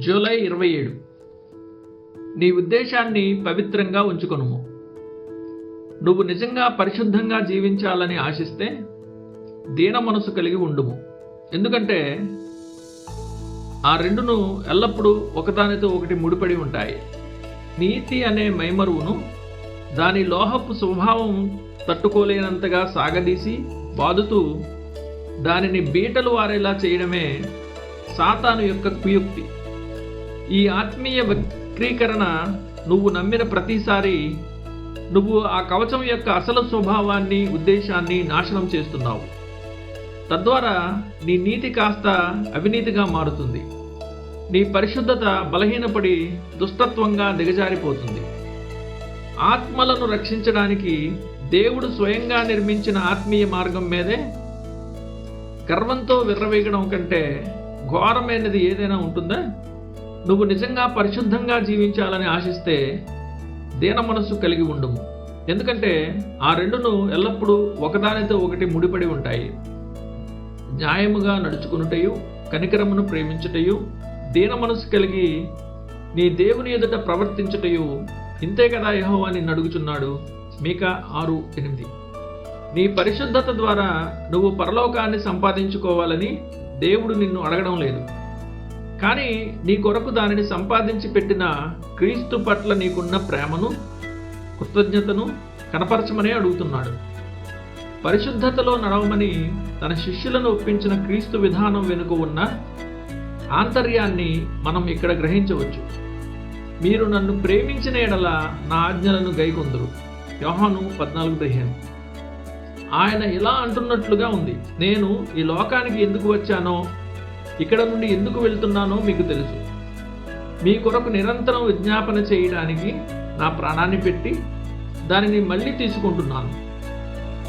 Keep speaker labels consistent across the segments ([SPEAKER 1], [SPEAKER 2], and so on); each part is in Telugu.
[SPEAKER 1] జూలై 27. నీ ఉద్దేశాన్ని పవిత్రంగా ఉంచుకొనుము. నువ్వు నిజంగా పరిశుద్ధంగా జీవించాలని ఆశిస్తే దీన మనసు కలిగి ఉండుము. ఎందుకంటే ఆ రెండును ఎల్లప్పుడూ ఒకదానితో ఒకటి ముడిపడి ఉంటాయి. నీతి అనే మైమరువును దాని లోహపు స్వభావం తట్టుకోలేనంతగా సాగదీసి బాదుతూ దానిని బీటలు వారేలా చేయడమే సాతాను యొక్క కుయుక్తి. ఈ ఆత్మీయ వక్రీకరణ నువ్వు నమ్మిన ప్రతిసారి నువ్వు ఆ కవచం యొక్క అసలు స్వభావాన్ని, ఉద్దేశాన్ని నాశనం చేస్తున్నావు. తద్వారా నీ నీతి కాస్త అవినీతిగా మారుతుంది. నీ పరిశుద్ధత బలహీనపడి దుష్టత్వంగా దిగజారిపోతుంది. ఆత్మలను రక్షించడానికి దేవుడు స్వయంగా నిర్మించిన ఆత్మీయ మార్గం మీదే గర్వంతో విర్రవీగడం కంటే ఘోరమైనది ఏదైనా ఉంటుందా? నువ్వు నిజంగా పరిశుద్ధంగా జీవించాలని ఆశిస్తే దీన మనస్సు కలిగి ఉండుము. ఎందుకంటే ఆ రెండును ఎల్లప్పుడూ ఒకదానితో ఒకటి ముడిపడి ఉంటాయి. న్యాయముగా నడుచుకునుటయు, కనికరమును ప్రేమించుటయు, దీన మనస్సు కలిగి నీ దేవుని ఎదుట ప్రవర్తించుటయు ఇంతే కదా యెహోవా నిన్ను అడుగుచున్నాడు. మీకా 6:8. నీ పరిశుద్ధత ద్వారా నువ్వు పరలోకాన్ని సంపాదించుకోవాలని దేవుడు నిన్ను అడగడం లేదు. కానీ నీ కొరకు దానిని సంపాదించి పెట్టిన క్రీస్తు పట్ల నీకున్న ప్రేమను, కృతజ్ఞతను కనపరచమనే అడుగుతున్నాడు. పరిశుద్ధతలో నడవమని తన శిష్యులను ఒప్పించిన క్రీస్తు విధానం వెనుక ఉన్న ఆంతర్యాన్ని మనం ఇక్కడ గ్రహించవచ్చు. మీరు నన్ను ప్రేమించిన ఎడల నా ఆజ్ఞలను గైకొందురు. యోహాను 14:15. ఆయన ఇలా అంటున్నట్లుగా ఉంది, నేను ఈ లోకానికి ఎందుకు వచ్చానో, ఇక్కడ నుండి ఎందుకు వెళ్తున్నానో మీకు తెలుసు. మీ కొరకు నిరంతరం విజ్ఞాపన చేయడానికి నా ప్రాణాన్ని పెట్టి దానిని మళ్ళీ తీసుకుంటున్నాను.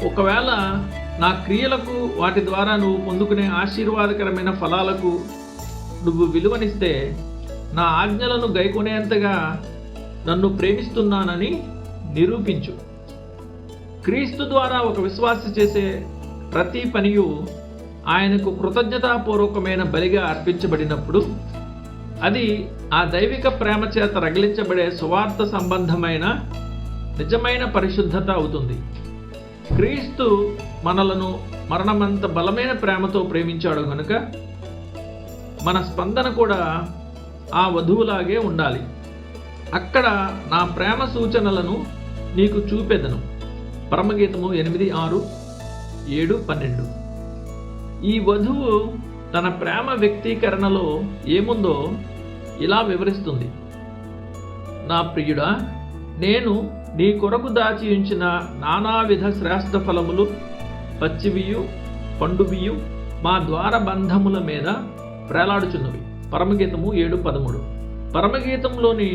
[SPEAKER 1] ఒకవేళ నా క్రియలకు, వాటి ద్వారా నువ్వు పొందుకునే ఆశీర్వాదకరమైన ఫలాలకు నువ్వు విలువనిస్తే నా ఆజ్ఞలను గైకొనేంతగా నన్ను ప్రేమిస్తున్నానని నిరూపించు. క్రీస్తు ద్వారా ఒక విశ్వాసి చేసే ప్రతి పనియు ఆయనకు కృతజ్ఞతాపూర్వకమైన బలిగా అర్పించబడినప్పుడు అది ఆ దైవిక ప్రేమ చేత రగిలించబడే సువార్త సంబంధమైన నిజమైన పరిశుద్ధత అవుతుంది. క్రీస్తు మనలను మరణమంత బలమైన ప్రేమతో ప్రేమించాడు కనుక మన స్పందన కూడా ఆ వధువులాగే ఉండాలి. అక్కడ నా ప్రేమ సూచనలను నీకు చూపెదను. పరమగీతము 8:6, 7, 12. ఈ వధువు తన ప్రేమ వ్యక్తీకరణలో ఏముందో ఇలా వివరిస్తుంది. నా ప్రియుడా, నేను నీ కొరకు దాచి ఉంచిన నానావిధ శ్రేష్ఠ ఫలములు, పచ్చివియు పండువియు మా ద్వారబంధముల మీద ప్రేలాడుచున్నవి. పరమగీతము 7:13. పరమగీతంలోని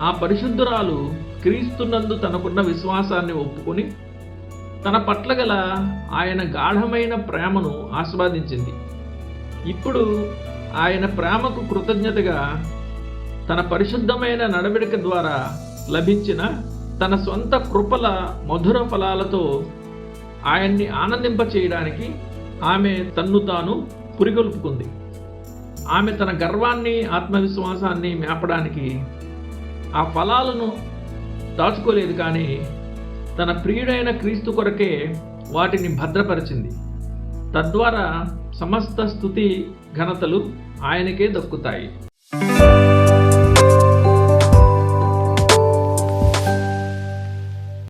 [SPEAKER 1] ఆ పరిశుద్ధురాలు క్రీస్తునందు తనకున్న విశ్వాసాన్ని ఒప్పుకొని తన పట్ల గల ఆయన గాఢమైన ప్రేమను ఆస్వాదించింది. ఇప్పుడు ఆయన ప్రేమకు కృతజ్ఞతగా తన పరిశుద్ధమైన నడవడిక ద్వారా లభించిన తన సొంత కృపల మధుర ఫలాలతో ఆయన్ని ఆనందింప చేయడానికి ఆమె తన్ను తాను పురిగొల్పుకుంది. ఆమె తన గర్వాన్ని, ఆత్మవిశ్వాసాన్ని మేపడానికి ఆ ఫలాలను దాచుకోలేదు, కానీ తన ప్రియుడైన క్రీస్తు కొరకే వాటిని భద్రపరిచింది. తద్వారా సమస్త స్తుతి ఘనతలు ఆయనకే దక్కుతాయి.